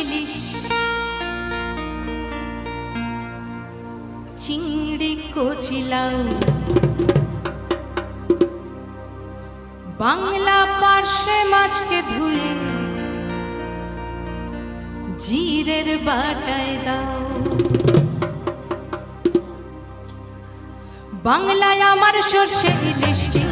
ইলিশ, চিংড়ি কচি লাউ, বাংলা পার্শে মাছকে ধুয়ে জিরের বাটায় দাও। বাংলায় আমার সর্ষে ইলিশটি